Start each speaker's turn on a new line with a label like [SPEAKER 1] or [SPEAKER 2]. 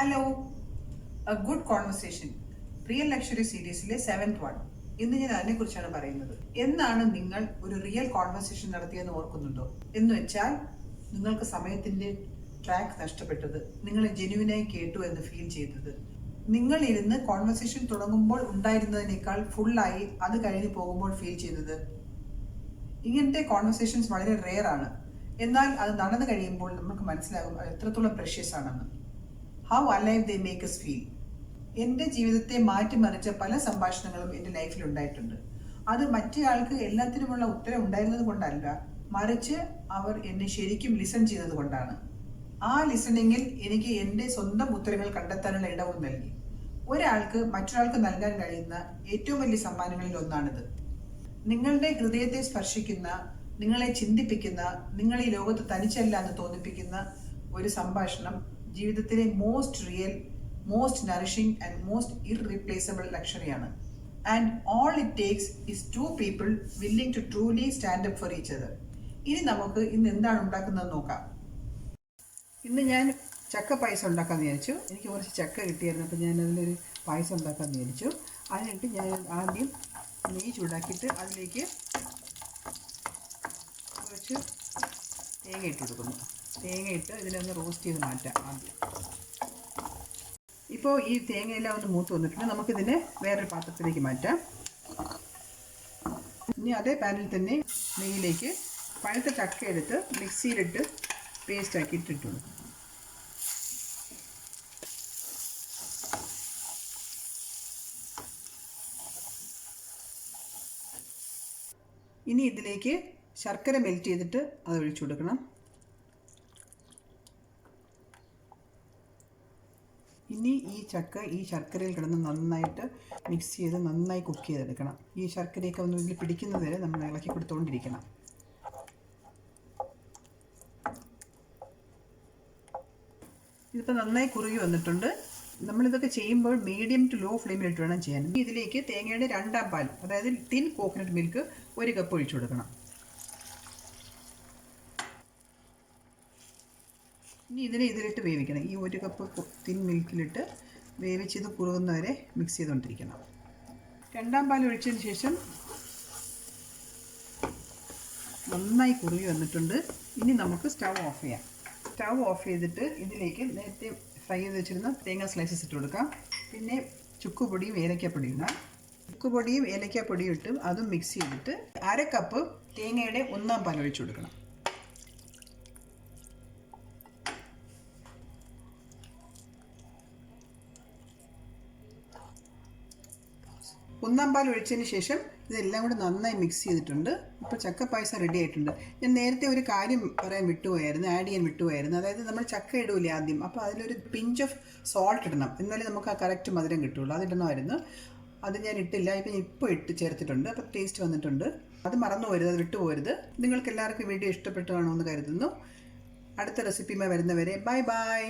[SPEAKER 1] Hello, A good conversation real luxury സീരീസിലെ 7th one. ഇന്ന് ഞാൻ അതിനെക്കുറിച്ചാണ് പറയുന്നത്. എന്നാണ് നിങ്ങൾ ഒരു റിയൽ കോൺവെർസേഷൻ നടത്തിയെന്ന് ഓർക്കുന്നുണ്ടോ? എന്ന് വെച്ചാൽ നിങ്ങൾക്ക് സമയത്തിന്റെ ട്രാക്ക് നഷ്ടപ്പെട്ടത്, നിങ്ങളെ ജെന്യുവിനായി കേട്ടു എന്ന് ഫീൽ ചെയ്തത്, നിങ്ങൾ ഇരുന്ന് കോൺവെർസേഷൻ തുടങ്ങുമ്പോൾ ഉണ്ടായിരുന്നതിനേക്കാൾ ഫുള്ളായി അത് കഴിഞ്ഞ് പോകുമ്പോൾ ഫീൽ ചെയ്തത്. ഇങ്ങനത്തെ കോൺവെർസേഷൻസ് വളരെ റെയർ ആണ്. എന്നാൽ അത് നടന്നു കഴിയുമ്പോൾ നമുക്ക് മനസ്സിലാകും അത് എത്രത്തോളം പ്രഷ്യസ് ആണെന്ന്. How alive they make us feel. എൻ്റെ ജീവിതത്തെ മാറ്റിമറിച്ച പല സംഭാഷണങ്ങളും എൻ്റെ ലൈഫിൽ ഉണ്ടായിട്ടുണ്ട്. അത് മറ്റൊരാൾക്ക് എല്ലാത്തിനുമുള്ള ഉത്തരം ഉണ്ടായിരുന്നത് കൊണ്ടല്ല, മറിച്ച് അവർ എന്നെ ശരിക്കും ലിസൺ ചെയ്തത് കൊണ്ടാണ്. ആ ലിസണിങ്ങിൽ എനിക്ക് എൻ്റെ സ്വന്തം ഉത്തരങ്ങൾ കണ്ടെത്താനുള്ള ഇടവും നൽകി. ഒരാൾക്ക് മറ്റൊരാൾക്ക് നൽകാൻ കഴിയുന്ന ഏറ്റവും വലിയ സമ്മാനങ്ങളിൽ ഒന്നാണിത്. നിങ്ങളുടെ ഹൃദയത്തെ സ്പർശിക്കുന്ന, നിങ്ങളെ ചിന്തിപ്പിക്കുന്ന, നിങ്ങൾ ഈ ലോകത്ത് തനിച്ചല്ല എന്ന് തോന്നിപ്പിക്കുന്ന ഒരു സംഭാഷണം ജീവിതത്തിലെ most real, most nourishing and most irreplaceable ലക്ഷറിയാണ്. And all it takes is two people willing to truly stand up for each other. ഇനി നമുക്ക് ഇന്ന് എന്താണ് ഉണ്ടാക്കുന്നത് നോക്കാം. ഇന്ന് ഞാൻ ചക്ക പായസം ഉണ്ടാക്കാമെന്ന് വിചാരിച്ചു. എനിക്ക് കുറച്ച് ചക്ക കിട്ടിയായിരുന്നു, അപ്പോൾ ഞാൻ അതിലൊരു പായസം ഉണ്ടാക്കാമെന്ന് വിചാരിച്ചു. അതിനായിട്ട് ഞാൻ ആദ്യം നെയ്യ് ചൂടാക്കിയിട്ട് അതിലേക്ക് കുറച്ച് തേങ്ങ ഇട്ട് കൊടുക്കുന്നു. തേങ്ങയിട്ട് ഇതിനൊന്ന് റോസ്റ്റ് ചെയ്ത് മാറ്റാം ആദ്യം. ഇപ്പോൾ ഈ തേങ്ങയെല്ലാം ഒന്ന് മൂത്ത് വന്നിട്ടുണ്ട്. നമുക്കിതിനെ വേറൊരു പാത്രത്തിലേക്ക് മാറ്റാം. ഇനി അതേ പാനിൽ തന്നെ നെയ്യിലേക്ക് പഴുത്ത ചക്ക എടുത്ത് മിക്സിയിലിട്ട് പേസ്റ്റ് ആക്കിയിട്ട് ഇട്ട് കൊടുക്കും. ഇനി ഇതിലേക്ക് ശർക്കര മെൽറ്റ് ചെയ്തിട്ട് അത് ഒഴിച്ചു കൊടുക്കണം. ഇനി ഈ ചക്ക ഈ ശർക്കരയിൽ കിടന്ന് നന്നായിട്ട് മിക്സ് ചെയ്ത് നന്നായി കുക്ക് ചെയ്തെടുക്കണം. ഈ ശർക്കരയൊക്കെ ഒന്ന് ഇതിൽ പിടിക്കുന്നത് വരെ നമ്മൾ ഇളക്കി കൊടുത്തുകൊണ്ടിരിക്കണം. ഇതിപ്പോൾ നന്നായി കുറുകി വന്നിട്ടുണ്ട്. നമ്മളിതൊക്കെ ചെയ്യുമ്പോൾ മീഡിയം ടു ലോ ഫ്ലെയിമിലിട്ട് വേണം ചെയ്യാൻ. ഇതിലേക്ക് തേങ്ങയുടെ 2ാം പാൽ, അതായത് തിൻ കോക്കനട്ട് മിൽക്ക് 1 കപ്പ് ഒഴിച്ചു കൊടുക്കണം. ഇനി ഇതിലിട്ട് വേവിക്കണം. ഈ 1 കപ്പ് തിൻ മിൽക്കിലിട്ട് വേവിച്ചത് കുറുകുന്നവരെ മിക്സ് ചെയ്തുകൊണ്ടിരിക്കണം. 2ാം പാൽ ഒഴിച്ചതിന് ശേഷം നന്നായി കുറുകി വന്നിട്ടുണ്ട്. ഇനി നമുക്ക് സ്റ്റൗ ഓഫ് ചെയ്യാം. സ്റ്റൗ ഓഫ് ചെയ്തിട്ട് ഇതിലേക്ക് നേരത്തെ ഫ്രൈ ചെയ്ത് വെച്ചിരുന്ന തേങ്ങ സ്ലൈസസ് ഇട്ട് കൊടുക്കാം. പിന്നെ ചുക്കുപൊടിയും ഏലക്കാപ്പൊടിയും ഇടാം. ചുക്കുപൊടിയും ഏലക്കാപ്പൊടിയും ഇട്ട് അതും മിക്സ് ചെയ്തിട്ട് 1/2 കപ്പ് തേങ്ങയുടെ 1ാം പാൽ ഒഴിച്ചു കൊടുക്കണം. 1ാം പാൽ ഒഴിച്ചതിന് ശേഷം ഇതെല്ലാം കൂടെ നന്നായി മിക്സ് ചെയ്തിട്ടുണ്ട്. ഇപ്പോൾ ചക്ക പായസം റെഡി ആയിട്ടുണ്ട്. ഞാൻ നേരത്തെ ഒരു കാര്യം പറയാൻ വിട്ടുപോയായിരുന്നു, ആഡ് ചെയ്യാൻ വിട്ടുപോയായിരുന്നു. അതായത് നമ്മൾ ചക്ക ഇടൂലേ ആദ്യം, അപ്പോൾ അതിലൊരു പിഞ്ച് ഓഫ് സോൾട്ട് ഇടണം, എന്നാലേ നമുക്ക് ആ കറക്റ്റ് മധുരം കിട്ടുള്ളൂ. അതിടണമായിരുന്നു. അത് ഞാൻ ഇട്ടില്ല. ഇപ്പോൾ ചേർത്തിട്ടുണ്ട്. അപ്പോൾ ടേസ്റ്റ് വന്നിട്ടുണ്ട്. അത് മറന്നു പോരുത്, അത് വിട്ടുപോരുത്. നിങ്ങൾക്ക് എല്ലാവർക്കും വീഡിയോ ഇഷ്ടപ്പെട്ടു കാണുമെന്ന് കരുതുന്നു. അടുത്ത റെസിപ്പിയുമായി വരുന്നവരെ ബൈ ബൈ.